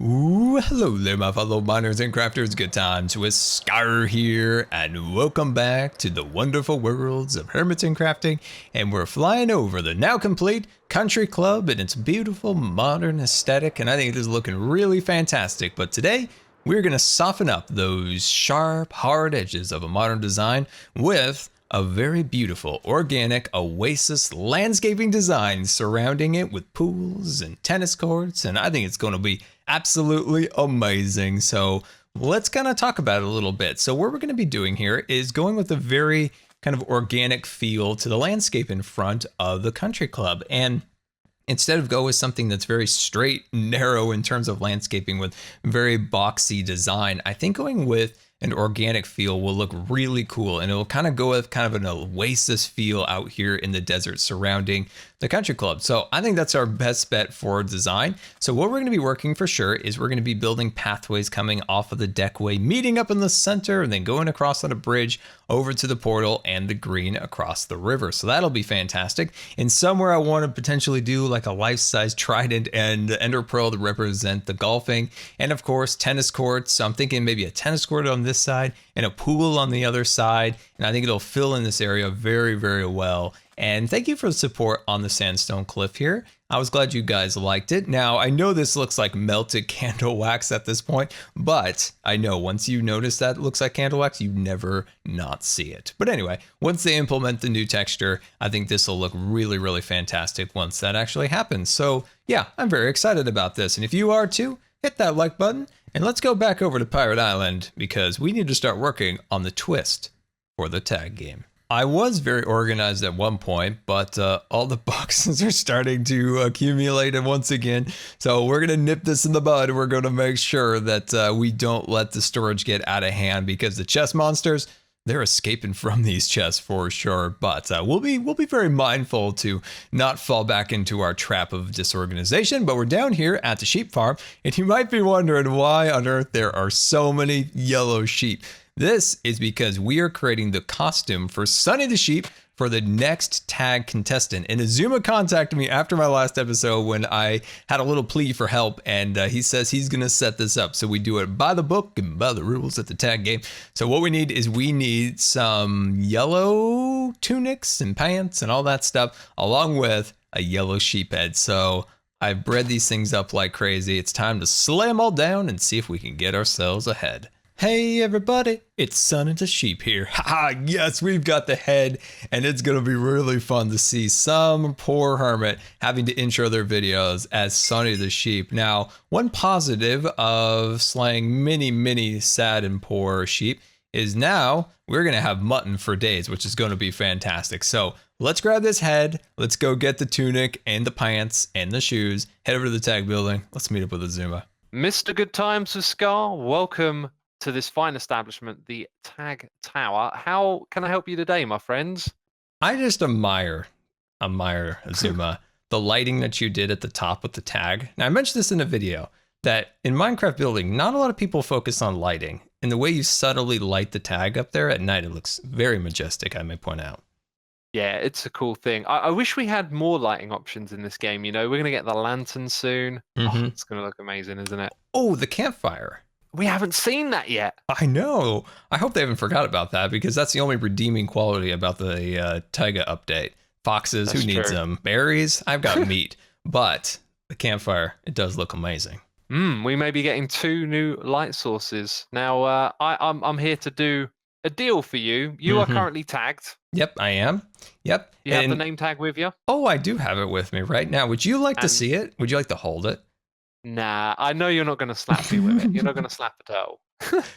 Ooh, hello there, my fellow miners and crafters. Good times with Scar here, and welcome back to the wonderful worlds of hermits and crafting. And we're flying over the now complete country club in its beautiful modern aesthetic, and I think it is looking really fantastic. But today, we're gonna soften up those sharp, hard edges of a modern design with a very beautiful organic oasis landscaping design surrounding it with pools and tennis courts, and I think it's going to be absolutely amazing. So let's kind of talk about it a little bit. So what we're going to be doing here is going with a very kind of organic feel to the landscape in front of the country club, and instead of go with something that's very straight, narrow in terms of landscaping with very boxy design, I think going with an organic feel will look really cool, and it will kind of go with kind of an oasis feel out here in the desert surrounding the country club. So I think that's our best bet for design. So what we're going to be working for sure is we're going to be building pathways coming off of the deckway, meeting up in the center, and then going across on a bridge over to the portal and the green across the river. So that'll be fantastic. And somewhere I want to potentially do like a life-size trident and ender pearl to represent the golfing, and of course tennis courts. So I'm thinking maybe a tennis court on this side and a pool on the other side, and I think it'll fill in this area very, very well. And thank you for the support on the sandstone cliff here. I was glad you guys liked it. Now, I know this looks like melted candle wax at this point, but I know once you notice that it looks like candle wax, you never not see it. But anyway, once they implement the new texture, I think this will look really, really fantastic once that actually happens. So yeah, I'm very excited about this. And if you are too, hit that like button and let's go back over to Pirate Island because we need to start working on the twist for the tag game. I was very organized at one point, but all the boxes are starting to accumulate once again. So we're going to nip this in the bud. We're going to make sure that we don't let the storage get out of hand because the chest monsters, they're escaping from these chests for sure. But we'll be very mindful to not fall back into our trap of disorganization. But we're down here at the sheep farm, and you might be wondering why on earth there are so many yellow sheep. This is because we are creating the costume for Sunny the Sheep for the next tag contestant. And Azuma contacted me after my last episode when I had a little plea for help, and he says he's going to set this up. So we do it by the book and by the rules at the tag game. So what we need some yellow tunics and pants and all that stuff, along with a yellow sheep head. So I've bred these things up like crazy. It's time to slay them all down and see if we can get ourselves ahead. Hey everybody, it's Sunny the Sheep here. Haha, yes, we've got the head, and it's gonna be really fun to see some poor hermit having to intro their videos as Sunny the Sheep. Now, one positive of slaying many sad and poor sheep is now we're gonna have mutton for days, which is gonna be fantastic. So let's grab this head, let's go get the tunic and the pants and the shoes, head over to the tag building, let's meet up with Azuma. Mr. Good Times with Scar, welcome to this fine establishment, the Tag Tower. How can I help you today, my friends? I just admire Azuma, the lighting that you did at the top with the tag. Now I mentioned this in a video that in Minecraft building, not a lot of people focus on lighting, and the way you subtly light the tag up there at night, it looks very majestic, I may point out. Yeah, it's a cool thing. I wish we had more lighting options in this game. You know, we're going to get the lantern soon. Oh, it's going to look amazing, isn't it? Oh, the campfire. We haven't seen that yet. I know. I hope they haven't forgot about that because that's the only redeeming quality about the Taiga update. Foxes, who needs them? Berries, I've got meat. But the campfire, it does look amazing. We may be getting 2 new light sources. Now, I'm here to do a deal for you. You are currently tagged. Yep, I am. Yep. You have the name tag with you? Oh, I do have it with me right now. Would you like to see it? Would you like to hold it? Nah, I know you're not going to slap me with it. You're not going to slap a turtle.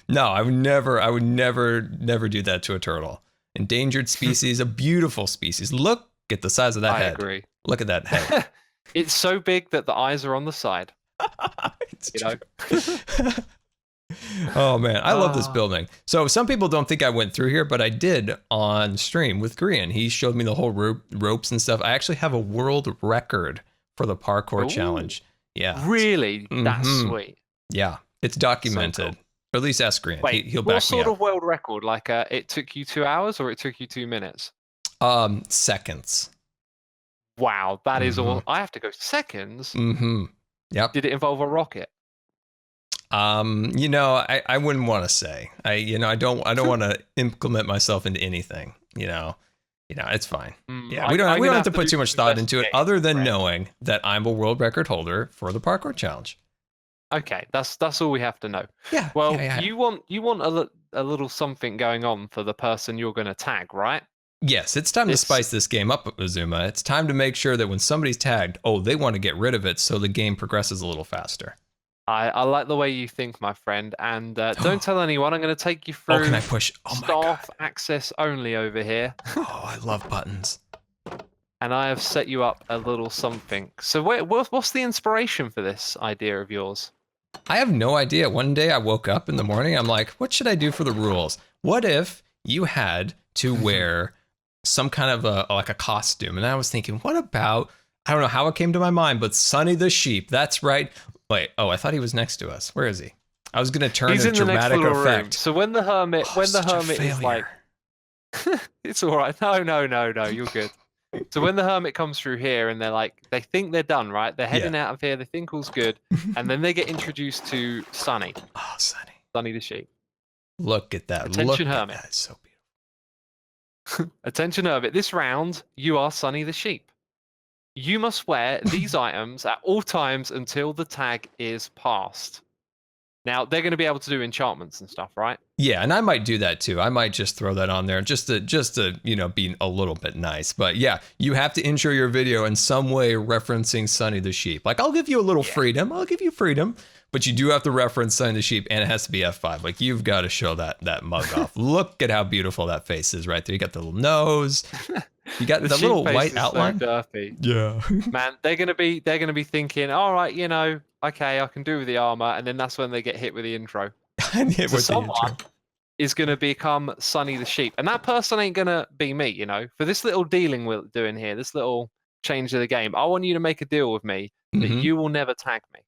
No, I would never do that to a turtle. Endangered species, a beautiful species. Look at the size of that head. I agree. Look at that head. It's so big that the eyes are on the side. Oh man, I love this building. So some people don't think I went through here, but I did on stream with Grian. He showed me the whole ropes and stuff. I actually have a world record for the parkour challenge. Yeah. Really? That's sweet. Yeah, it's documented. So cool. Or at least ask Grian. Wait, he'll back me up. What sort of world record? Like it took you 2 hours or it took you 2 minutes? Seconds. Wow, that is all. I have to go seconds? Yep. Did it involve a rocket? You know, I wouldn't want to say. I don't want to implement myself into anything. You know, it's fine. Yeah, we don't have to put too much thought into it, other than knowing that I'm a world record holder for the parkour challenge. Okay, that's all we have to know. Yeah. Well, yeah. you want a little something going on for the person you're going to tag, right? Yes, it's time to spice this game up, Azuma. It's time to make sure that when somebody's tagged, they want to get rid of it so the game progresses a little faster. I like the way you think, my friend, and don't tell anyone. I'm going to take you through can I push? staff access only over here. I love buttons. And I have set you up a little something. So what's the inspiration for this idea of yours? I have no idea. One day I woke up in the morning, I'm like, what should I do for the rules? What if you had to wear some kind of a costume? And I was thinking, what about, I don't know how it came to my mind, but Sonny the Sheep. That's right. Wait, I thought he was next to us. Where is he? I was going to turn a dramatic effect. Room. So when the hermit is like, it's all right. No, you're good. So when the hermit comes through here and they're like, they think they're done, right? They're heading out of here. They think all's good. And then they get introduced to Sonny. Oh, Sonny. Sonny the Sheep. Look at that. Attention, hermit. That is so beautiful. Attention, hermit. This round, you are Sonny the Sheep. You must wear these items at all times until the tag is passed. Now, they're going to be able to do enchantments and stuff, right? Yeah, and I might do that too. I might just throw that on there just to be a little bit nice. But yeah, you have to intro your video in some way referencing Sonny the Sheep. Like, I'll give you a little freedom. I'll give you freedom. But you do have to reference Sonny the Sheep, and it has to be F5. Like, you've got to show that mug off. Look at how beautiful that face is right there. You got the little nose. You got the little white outline. So derpy. Yeah. Man, they're gonna be thinking, all right, okay, I can do with the armor, and then that's when they get hit with the intro. Someone is gonna become Sonny the Sheep, and that person ain't gonna be me. For this little dealing we're doing here, this little change of the game, I want you to make a deal with me that you will never tag me.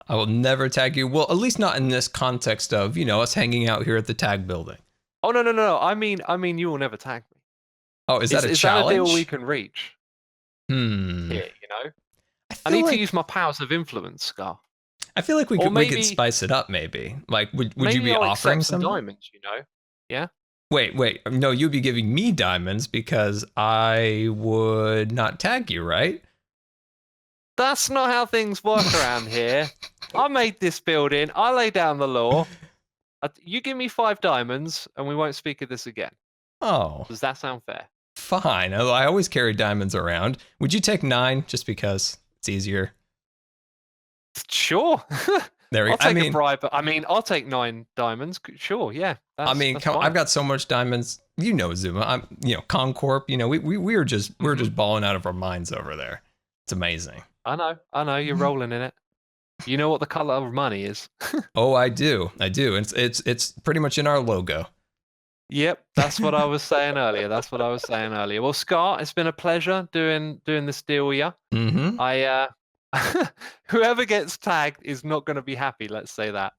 I will never tag you. Well, at least not in this context of us hanging out here at the tag building. Oh no. I mean you will never tag me. Oh, is that a challenge? Is that a deal we can reach? Yeah, I need to use my powers of influence, Scar. I feel like we could spice it up, maybe. Like, would you be offering some diamonds? Yeah. Wait. No, you'd be giving me diamonds because I would not tag you, right? That's not how things work around here. I made this building. I lay down the law. You give me 5 diamonds, and we won't speak of this again. Oh. Does that sound fair? Fine. I always carry diamonds around. Would you take 9 just because it's easier? Sure. There we go. I'll take a bribe. I'll take 9 diamonds. Sure, yeah. That's I've got so much diamonds. Zuma. I'm, ConCorp. We're just balling out of our minds over there. It's amazing. I know. You're rolling in it. You know what the color of money is? Oh, I do. It's pretty much in our logo. Yep, that's what I was saying earlier. Well, Scar, it's been a pleasure doing this deal with you. Whoever gets tagged is not going to be happy. Let's say that.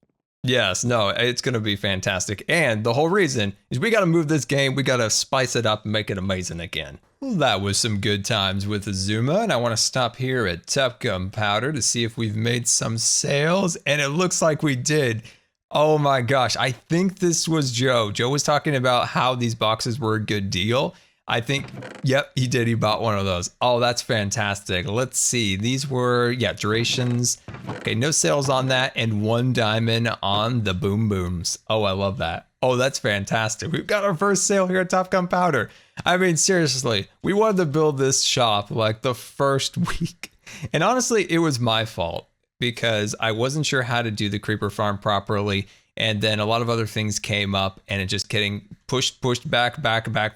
Yes, no, it's going to be fantastic. And the whole reason is we got to move this game. We got to spice it up and make it amazing again. Well, that was some good times with Azuma, and I want to stop here at Top Gunpowder to see if we've made some sales, and it looks like we did. Oh my gosh, I think this was Joe. Joe was talking about how these boxes were a good deal. I think, yep, he did. He bought one of those. Oh, that's fantastic. Let's see. These were, durations. Okay, no sales on that, and 1 diamond on the boom booms. Oh, I love that. Oh, that's fantastic. We've got our first sale here at Top Gunpowder. I mean, seriously, we wanted to build this shop like the first week. And honestly, it was my fault because I wasn't sure how to do the creeper farm properly. And then a lot of other things came up and it just getting pushed back.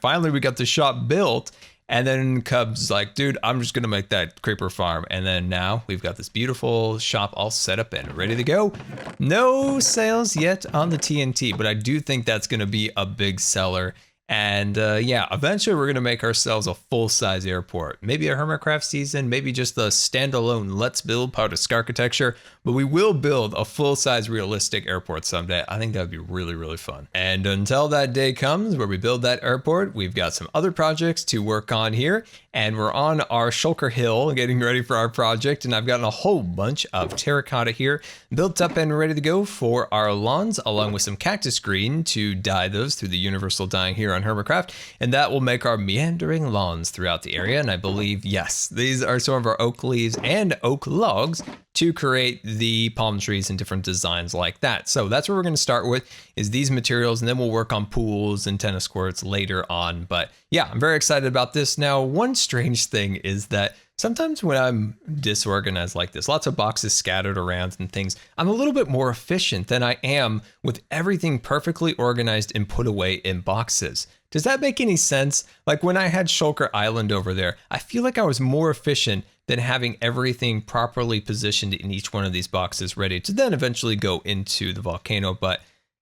Finally, we got the shop built. And then Cub's like, dude, I'm just going to make that creeper farm. And then now we've got this beautiful shop all set up and ready to go. No sales yet on the TNT, but I do think that's going to be a big seller. And yeah, eventually we're going to make ourselves a full-size airport. Maybe a Hermitcraft season, maybe just a standalone Let's Build part of Architecture, but we will build a full-size realistic airport someday. I think that would be really, really fun. And until that day comes where we build that airport, we've got some other projects to work on here. And we're on our Shulker Hill getting ready for our project. And I've gotten a whole bunch of terracotta here built up and ready to go for our lawns, along with some cactus green to dye those through the universal dyeing here on Hermitcraft. And that will make our meandering lawns throughout the area. And I believe, yes, these are some of our oak leaves and oak logs to create the palm trees and different designs like that. So that's what we're going to start with, is these materials, and then we'll work on pools and tennis courts later on. But yeah, I'm very excited about this. Now, one strange thing is that sometimes when I'm disorganized like this, lots of boxes scattered around and things, I'm a little bit more efficient than I am with everything perfectly organized and put away in boxes. Does that make any sense? Like when I had Shulker Island over there, I feel like I was more efficient than having everything properly positioned in each one of these boxes ready to then eventually go into the volcano. But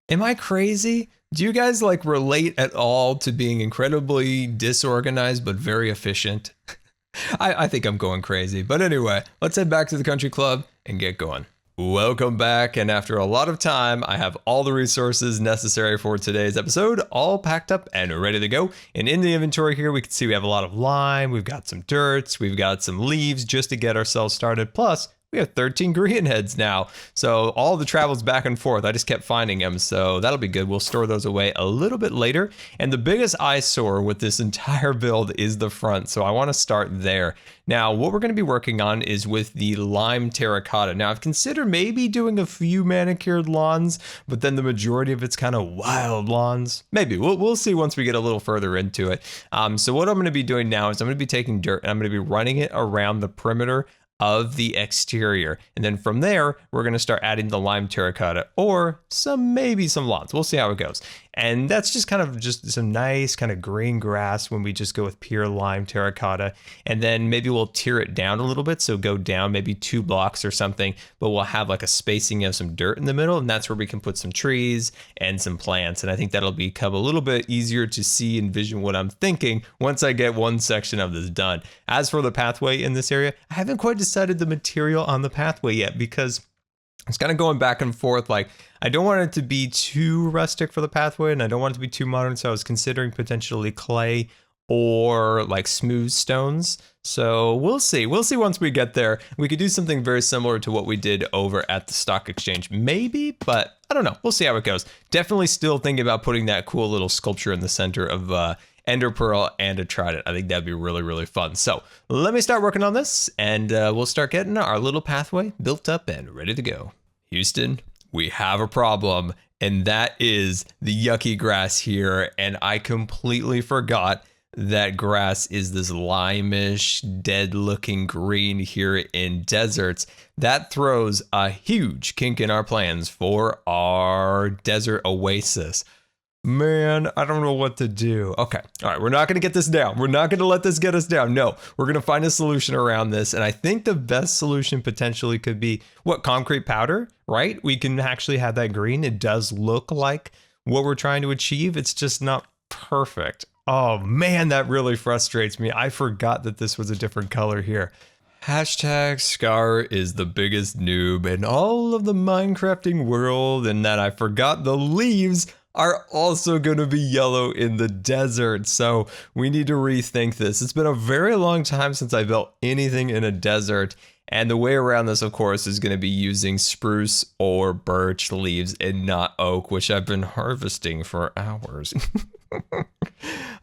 am I crazy? Do you guys like relate at all to being incredibly disorganized but very efficient? I think I'm going crazy. But anyway, let's head back to the country club and get going. Welcome back, and after a lot of time, I have all the resources necessary for today's episode all packed up and ready to go. And in the inventory here, we can see we have a lot of lime, we've got some dirt, we've got some leaves just to get ourselves started. Plus, we have 13 Grian heads now. So all the travels back and forth, I just kept finding them. So that'll be good. We'll store those away a little bit later. And the biggest eyesore with this entire build is the front. So I want to start there. Now, what we're going to be working on is with the lime terracotta. Now, I've considered maybe doing a few manicured lawns, but then the majority of it's kind of wild lawns. Maybe we'll see once we get a little further into it. So what I'm going to be doing now is I'm going to be taking dirt and I'm going to be running it around the perimeter of the exterior, and then from there we're going to start adding the lime terracotta or maybe some lawns. We'll see how it goes. And that's just kind of just some nice kind of green grass when we just go with pure lime terracotta. And then maybe we'll tear it down a little bit, so go down maybe 2 blocks or something, but we'll have like a spacing of some dirt in the middle, and that's where we can put some trees and some plants. And I think that'll become a little bit easier to see and vision what I'm thinking once I get one section of this done. As for the pathway in this area, I haven't quite decided the material on the pathway yet, because it's kind of going back and forth. Like, I don't want it to be too rustic for the pathway, and I don't want it to be too modern. So I was considering potentially clay or like smooth stones. So we'll see. We'll see once we get there. We could do something very similar to what we did over at the stock exchange, maybe, but I don't know. We'll see how it goes. Definitely still thinking about putting that cool little sculpture in the center of Ender Pearl and a Trident. I think that'd be really, really fun. So let me start working on this, and we'll start getting our little pathway built up and ready to go. Houston, we have a problem, and that is the yucky grass here. And I completely forgot that grass is this lime-ish, dead-looking green here in deserts. That throws a huge kink in our plans for our desert oasis. Man, I don't know what to do. Okay. All right. We're not going to get this down. We're not going to let this get us down. No, we're going to find a solution around this. And I think the best solution potentially could be concrete powder, right? We can actually have that green. It does look like what we're trying to achieve. It's just not perfect. Oh man, that really frustrates me. I forgot that this was a different color here. Hashtag Scar is the biggest noob in all of the Minecrafting world, and that I forgot the leaves are also going to be yellow in the desert. So we need to rethink this. It's been a very long time since I built anything in a desert. And the way around this, of course, is going to be using spruce or birch leaves and not oak, which I've been harvesting for hours.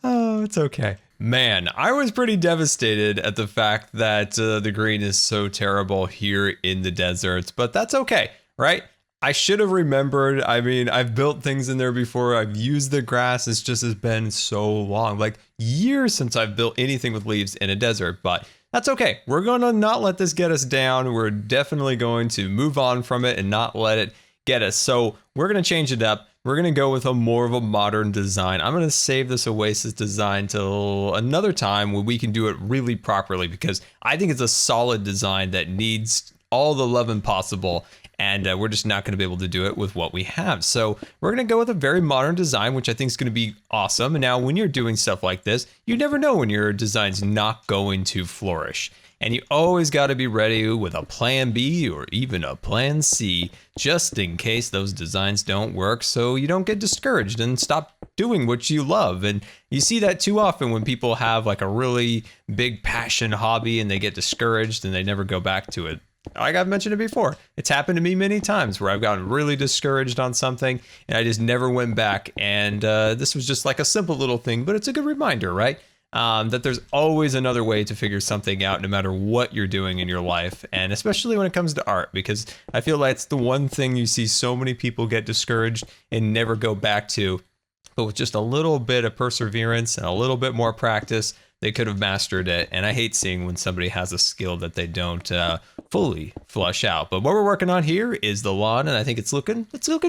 Oh, it's okay. Man, I was pretty devastated at the fact that the green is so terrible here in the deserts, but that's okay, right? I should have remembered. I mean, I've built things in there before. I've used the grass. It's just has been so long, like years since I've built anything with leaves in a desert, but that's okay. We're going to not let this get us down. We're definitely going to move on from it and not let it get us. So we're going to change it up. We're going to go with more of a modern design. I'm going to save this Oasis design till another time when we can do it really properly, because I think it's a solid design that needs all the love possible. and we're just not going to be able to do it with what we have. So we're going to go with a very modern design, which I think is going to be awesome. And now when you're doing stuff like this, you never know when your design's not going to flourish. And you always got to be ready with a plan B or even a plan C, just in case those designs don't work, so you don't get discouraged and stop doing what you love. And you see that too often when people have like a really big passion hobby and they get discouraged and they never go back to it. Like I've mentioned it before, it's happened to me many times where I've gotten really discouraged on something and I just never went back. And this was just like a simple little thing, but it's a good reminder, right? That there's always another way to figure something out no matter what you're doing in your life, and especially when it comes to art, because I feel like it's the one thing you see so many people get discouraged and never go back to. But with just a little bit of perseverance and a little bit more practice, they could have mastered it. And I hate seeing when somebody has a skill that they don't fully flush out. But what we're working on here is the lawn, and I think it's looking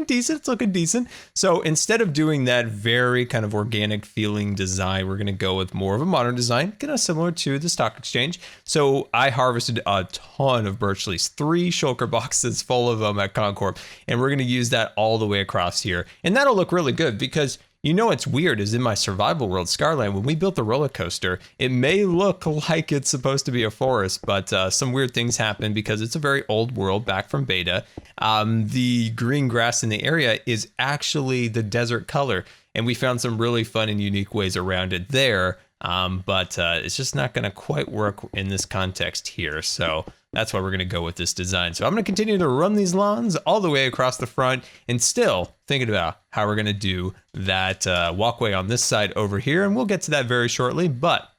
decent. It's looking decent. So instead of doing that very kind of organic feeling design, we're going to go with more of a modern design, kind of similar to the stock exchange. So I harvested a ton of birch leaves, 3 shulker boxes full of them at ConCorp, and we're going to use that all the way across here. And that'll look really good because you know what's weird is in my survival world, Scarland, when we built the roller coaster, it may look like it's supposed to be a forest, but some weird things happen because it's a very old world back from beta. The green grass in the area is actually the desert color, and we found some really fun and unique ways around it there, but it's just not going to quite work in this context here. So that's why we're going to go with this design. So I'm going to continue to run these lawns all the way across the front and still thinking about how we're going to do that walkway on this side over here. And we'll get to that very shortly. But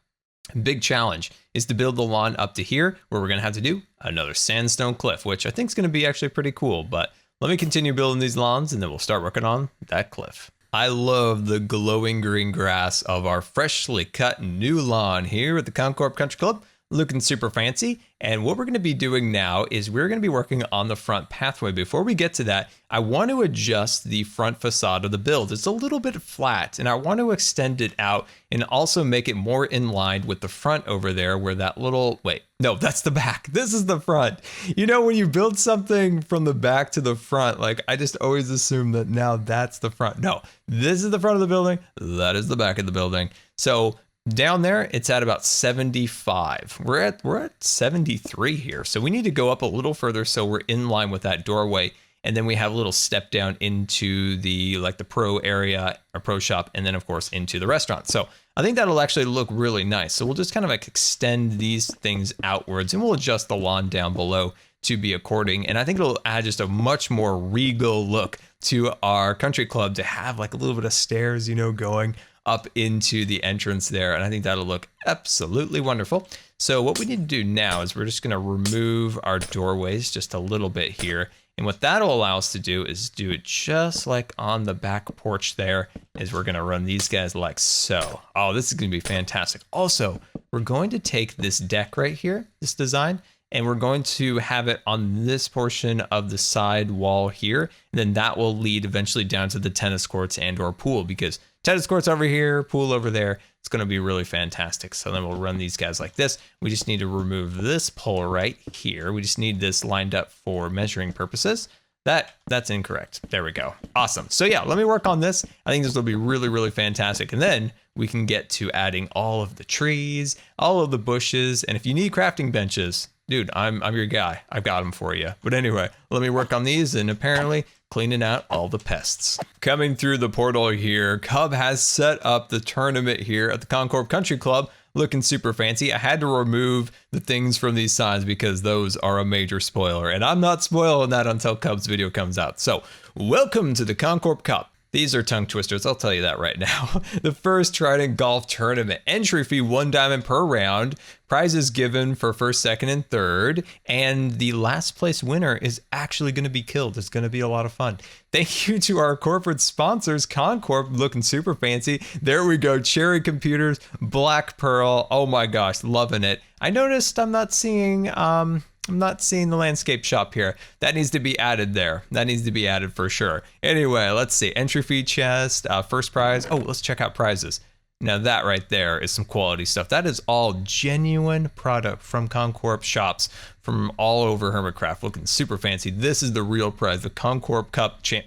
big challenge is to build the lawn up to here where we're going to have to do another sandstone cliff, which I think is going to be actually pretty cool. But let me continue building these lawns and then we'll start working on that cliff. I love the glowing green grass of our freshly cut new lawn here at the ConCorp Country Club. Looking super fancy. And what we're going to be doing now is we're going to be working on the front pathway. Before we get to that, I want to adjust the front facade of the build. It's a little bit flat and I want to extend it out and also make it more in line with the front over there where that little, wait, no, that's the back. This is the front. You know, when you build something from the back to the front, like I just always assume that now that's the front. No, this is the front of the building. That is the back of the building. So down there, it's at about 75. We're at 73 here. So we need to go up a little further so we're in line with that doorway. And then we have a little step down into the pro area or pro shop. And then of course into the restaurant. So I think that'll actually look really nice. So we'll just kind of like extend these things outwards and we'll adjust the lawn down below to be according. And I think it'll add just a much more regal look to our country club to have like a little bit of stairs, you know, going up into the entrance there. And I think that'll look absolutely wonderful. So what we need to do now is we're just going to remove our doorways just a little bit here. And what that'll allow us to do is do it just like on the back porch there, is we're going to run these guys like so. Oh, this is going to be fantastic. Also, we're going to take this deck right here, this design, and we're going to have it on this portion of the side wall here. And then that will lead eventually down to the tennis courts and or pool, because tennis courts over here, pool over there. It's going to be really fantastic. So then we'll run these guys like this. We just need to remove this pole right here. We just need this lined up for measuring purposes. That's incorrect. There we go. Awesome. So yeah, let me work on this. I think this will be really, really fantastic. And then we can get to adding all of the trees, all of the bushes. And if you need crafting benches, dude, I'm your guy. I've got them for you. But anyway, let me work on these and apparently cleaning out all the pests. Coming through the portal here, Cub has set up the tournament here at the ConCorp Country Club. Looking super fancy. I had to remove the things from these signs because those are a major spoiler. And I'm not spoiling that until Cub's video comes out. So welcome to the ConCorp Cup. These are tongue twisters, I'll tell you that right now. The first Trident Golf Tournament. Entry fee, 1 diamond per round. Prizes given for first, second, and third. And the last place winner is actually going to be killed. It's going to be a lot of fun. Thank you to our corporate sponsors, ConCorp, looking super fancy. There we go, Cherry Computers, Black Pearl. Oh my gosh, loving it. I noticed I'm not seeing the landscape shop here. That needs to be added there. That needs to be added for sure. Anyway, let's see. Entry fee chest, first prize. Oh, let's check out prizes. Now that right there is some quality stuff. That is all genuine product from ConCorp shops from all over Hermitcraft, looking super fancy. This is the real prize, the ConCorp Cup Champ.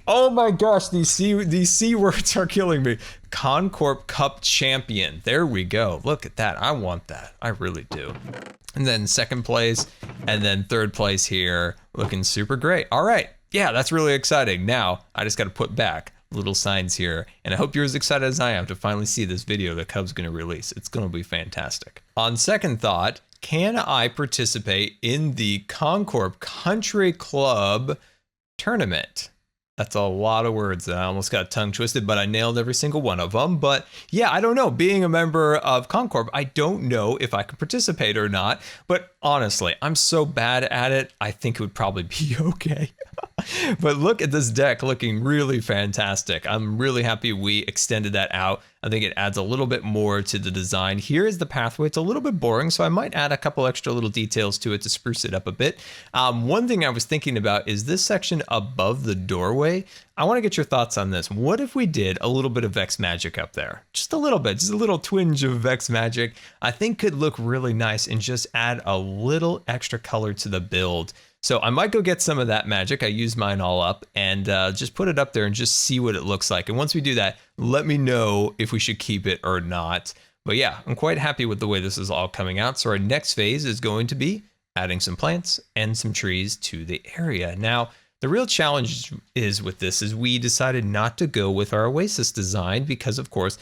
Oh my gosh, these C words are killing me. ConCorp Cup Champion. There we go. Look at that. I want that. I really do. And then second place, and then third place here, looking super great. All right. Yeah, that's really exciting. Now, I just got to put back little signs here, and I hope you're as excited as I am to finally see this video that Cub's going to release. It's going to be fantastic. On second thought, can I participate in the ConCorp Country Club tournament? That's a lot of words. I almost got tongue twisted, but I nailed every single one of them. But yeah, I don't know. Being a member of ConCorp, I don't know if I can participate or not. But honestly, I'm so bad at it, I think it would probably be okay. But look at this deck looking really fantastic. I'm really happy we extended that out. I think it adds a little bit more to the design. Here is the pathway. It's a little bit boring, so I might add a couple extra little details to it to spruce it up a bit. One thing I was thinking about is this section above the doorway. I want to get your thoughts on this. What if we did a little bit of Vex magic up there? Just a little bit, just a little twinge of Vex magic. I think could look really nice and just add a little extra color to the build. So I might go get some of that magic. I used mine all up and just put it up there and just see what it looks like. And once we do that, let me know if we should keep it or not. But yeah, I'm quite happy with the way this is all coming out. So our next phase is going to be adding some plants and some trees to the area. Now, the real challenge is with this is we decided not to go with our Oasis design because, of course,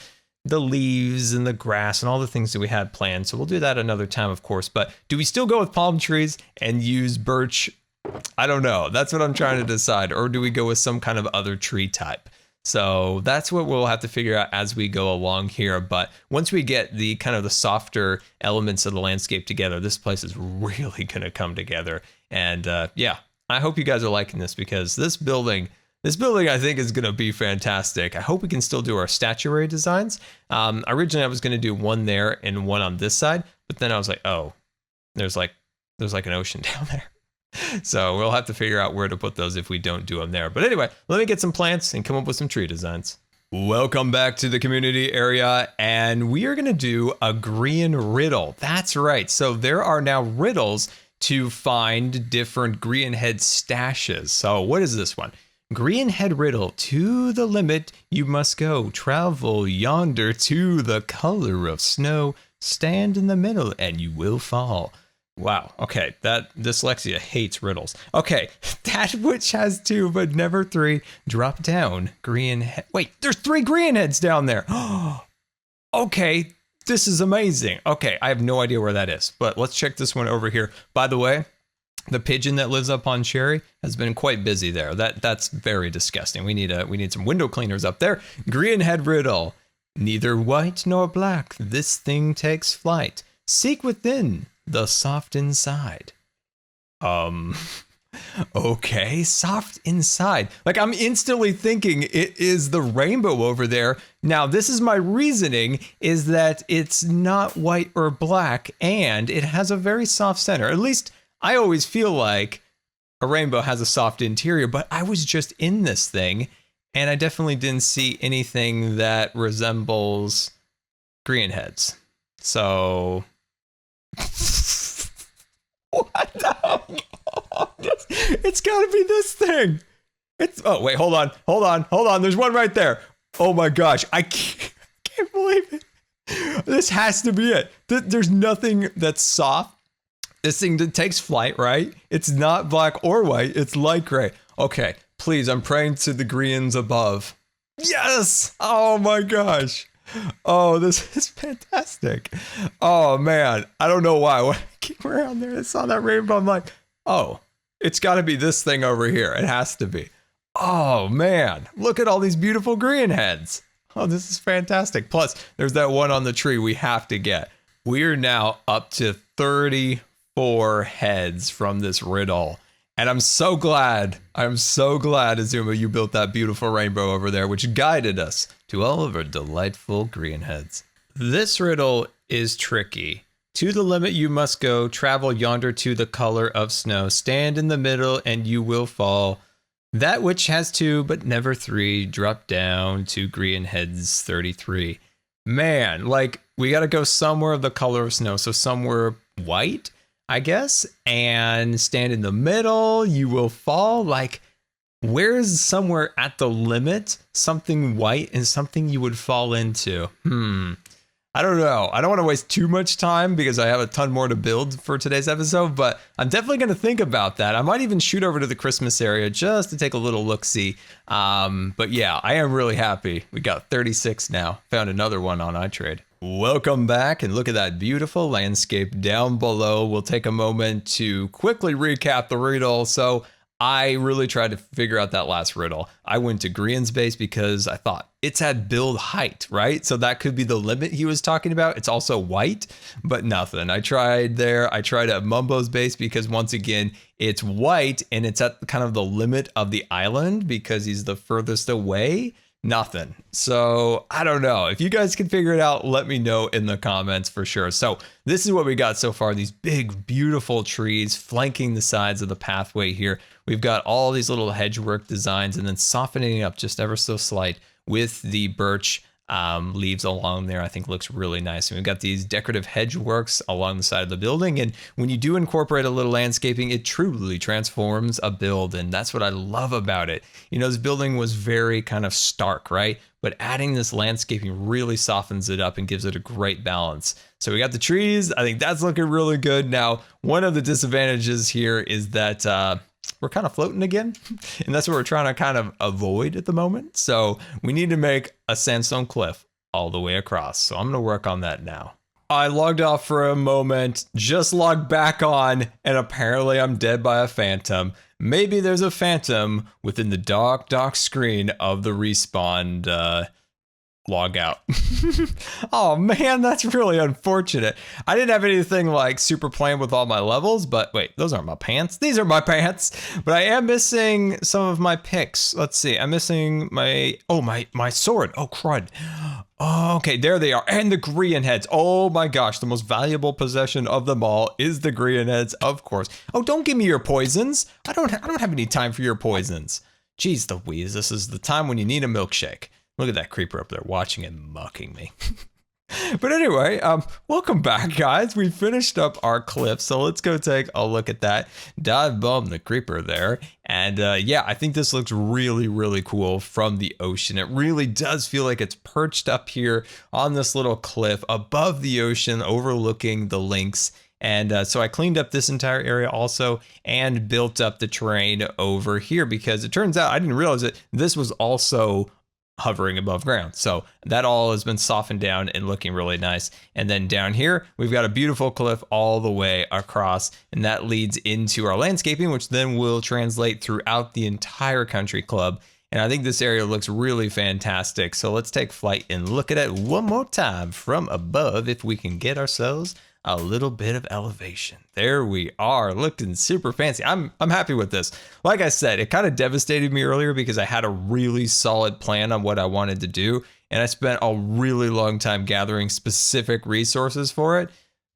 the leaves and the grass and all the things that we had planned. So we'll do that another time, of course. But do we still go with palm trees and use birch? I don't know. That's what I'm trying to decide. Or do we go with some kind of other tree type? So that's what we'll have to figure out as we go along here. But once we get the kind of the softer elements of the landscape together, this place is really going to come together. And yeah, I hope you guys are liking this because this building I think is going to be fantastic. I hope we can still do our statuary designs. Originally I was going to do one there and one on this side, but then I was like, oh, there's like an ocean down there. So we'll have to figure out where to put those if we don't do them there. But anyway, let me get some plants and come up with some tree designs. Welcome back to the community area, and we are going to do a Grian riddle. That's right. So there are now riddles to find different Grian head stashes. So what is this one? Grian head riddle, to the limit you must go. Travel yonder to the color of snow. Stand in the middle and you will fall. Wow. Okay. That dyslexia hates riddles. Okay. That which has two but never three. Drop down. Grian head. Wait, there's 3 Grian heads down there. Okay. This is amazing. Okay. I have no idea where that is, but let's check this one over here. By the way, the pigeon that lives up on Cherry has been quite busy there. That's very disgusting. We need some window cleaners up there. Grian head riddle. Neither white nor black. This thing takes flight. Seek within the soft inside. Okay, soft inside. Like I'm instantly thinking it is the rainbow over there. Now, this is my reasoning is that it's not white or black and it has a very soft center. At least I always feel like a rainbow has a soft interior, but I was just in this thing and I definitely didn't see anything that resembles Grian heads. So what the it's gotta be this thing. Oh wait, hold on. There's one right there. Oh my gosh, I can't believe it. This has to be it. There's nothing that's soft. This thing takes flight, right? It's not black or white, it's light gray. Okay, please, I'm praying to the Grians above. Yes! Oh my gosh. Oh, this is fantastic. Oh man, I don't know why. When I came around there and saw that rainbow, I'm like, oh, it's gotta be this thing over here. It has to be. Oh man, look at all these beautiful Grian heads. Oh, this is fantastic. Plus, there's that one on the tree we have to get. We are now up to 34 heads from this riddle. And I'm so glad, Azuma, you built that beautiful rainbow over there, which guided us to all of our delightful Grian heads. This riddle is tricky. To the limit you must go, travel yonder to the color of snow. Stand in the middle and you will fall. That which has 2 but never 3, drop down to Grian heads 33. man, like we got to go somewhere of the color of snow. So somewhere white, I guess, and stand in the middle. You will fall. Like, where's somewhere at the limit, something white and something you would fall into? I don't know. I don't want to waste too much time because I have a ton more to build for today's episode, but I'm definitely going to think about that. I might even shoot over to the Christmas area just to take a little look-see. But yeah, I am really happy. We got 36 now. Found another one on iTrade. Welcome back, and look at that beautiful landscape down below. We'll take a moment to quickly recap the riddle. So I really tried to figure out that last riddle. I went to Grian's base because I thought it's at build height, right? So that could be the limit he was talking about. It's also white, but nothing. I tried there. I tried at Mumbo's base because once again, it's white and it's at kind of the limit of the island because he's the furthest away. Nothing. So I don't know. If you guys can figure it out, let me know in the comments for sure. So this is what we got so far. These big, beautiful trees flanking the sides of the pathway here. We've got all these little hedgework designs and then softening up just ever so slight with the birch leaves along there. I think looks really nice. And we've got these decorative hedge works along the side of the building. And when you do incorporate a little landscaping, it truly transforms a build. And that's what I love about it. You know, this building was very kind of stark, right? But adding this landscaping really softens it up and gives it a great balance. So we got the trees. I think that's looking really good. Now, one of the disadvantages here is that we're kind of floating again, and that's what we're trying to kind of avoid at the moment. So we need to make a sandstone cliff all the way across. So I'm going to work on that now. I logged off for a moment, just logged back on, and apparently I'm dead by a phantom. Maybe there's a phantom within the dock screen of the respawn log out. Oh man, that's really unfortunate. I didn't have anything like super planned with all my levels, but wait, those aren't my pants. These are my pants, but I am missing some of my picks. Let's see. I'm missing my sword. Oh crud. Oh, okay, there they are. And the Grian heads. Oh my gosh, the most valuable possession of them all is the Grian heads, of course. Oh, don't give me your poisons. I don't have any time for your poisons. Jeez Louise, this is the time when you need a milkshake. Look at that creeper up there watching and mocking me. But anyway, welcome back, guys. We finished up our cliff, so let's go take a look at that. Dive bomb the creeper there. And yeah, I think this looks really, really cool from the ocean. It really does feel like it's perched up here on this little cliff above the ocean, overlooking the links. And so I cleaned up this entire area also and built up the terrain over here because it turns out I didn't realize that this was also hovering above ground. So that all has been softened down and looking really nice. And then down here, we've got a beautiful cliff all the way across, and that leads into our landscaping, which then will translate throughout the entire country club. And I think this area looks really fantastic. So let's take flight and look at it one more time from above if we can get ourselves a little bit of elevation. There we are, looking super fancy. I'm happy with this. Like I said, it kind of devastated me earlier because I had a really solid plan on what I wanted to do, and I spent a really long time gathering specific resources for it.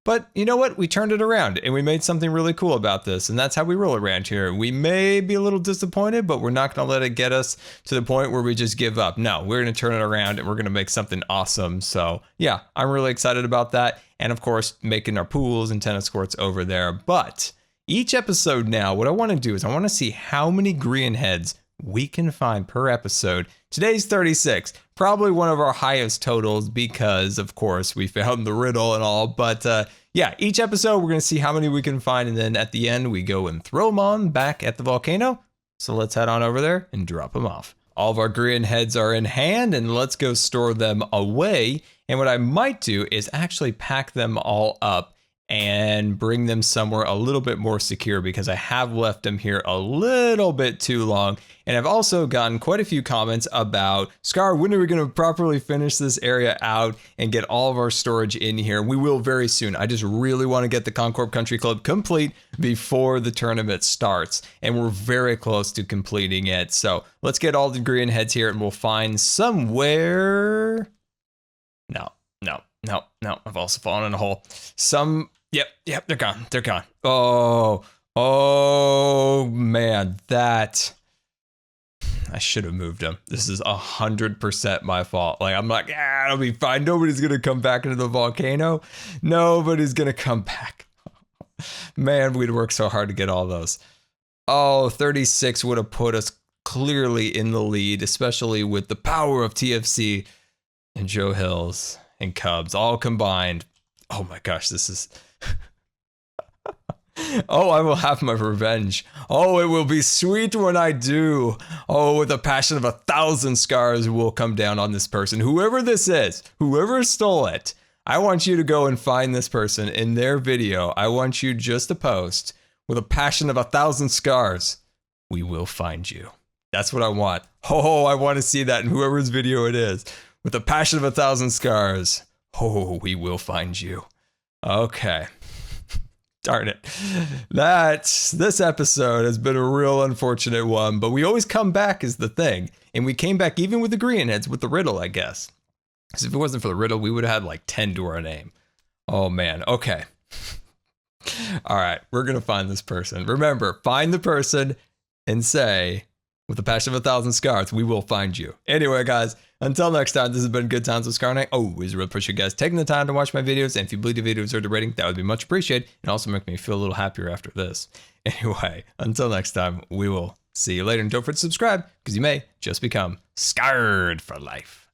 But you know what? We turned it around and we made something really cool about this, and that's how we roll around here. We may be a little disappointed, but we're not going to let it get us to the point where we just give up. No, we're going to turn it around and we're going to make something awesome. So yeah, I'm really excited about that. And of course, making our pools and tennis courts over there. But each episode now, what I want to do is I want to see how many Grian heads we can find per episode. Today's 36, probably one of our highest totals because, of course, we found the riddle and all. But yeah, each episode we're going to see how many we can find. And then at the end, we go and throw them on back at the volcano. So let's head on over there and drop them off. All of our Grian heads are in hand, and let's go store them away. And what I might do is actually pack them all up and bring them somewhere a little bit more secure because I have left them here a little bit too long. And I've also gotten quite a few comments about, Scar, when are we going to properly finish this area out and get all of our storage in here? We will very soon. I just really want to get the ConCorp Country Club complete before the tournament starts. And we're very close to completing it. So let's get all the Grian heads here and we'll find somewhere. No, I've also fallen in a hole. Yep, they're gone. Oh man, that I should have moved him. This is 100% my fault. Like, I'm like, it'll be fine. Nobody's going to come back into the volcano. Nobody's going to come back. Man, we'd worked so hard to get all those. Oh, 36 would have put us clearly in the lead, especially with the power of TFC and Joe Hills and Cubs all combined. Oh my gosh, this is... Oh, I will have my revenge. Oh, it will be sweet when I do. Oh, with the passion of 1,000 scars will come down on this person. Whoever this is, whoever stole it, I want you to go and find this person in their video. I want you just to post, with a passion of 1,000 scars, we will find you. That's what I want. Oh, I want to see that in whoever's video it is. With a passion of 1,000 scars, oh, we will find you. Okay. Darn it. This episode has been a real unfortunate one, but we always come back is the thing. And we came back even with the Grian heads with the Riddle, I guess. Because if it wasn't for the Riddle, we would have had like 10 to our name. Oh man, okay. All right, we're going to find this person. Remember, find the person and say, with the passion of 1,000 scars, we will find you. Anyway, guys, until next time, this has been Good Times with Scar, and I always really appreciate you guys taking the time to watch my videos. And if you believe the video deserves a rating, that would be much appreciated. And also make me feel a little happier after this. Anyway, until next time, we will see you later. And don't forget to subscribe, because you may just become scarred for life.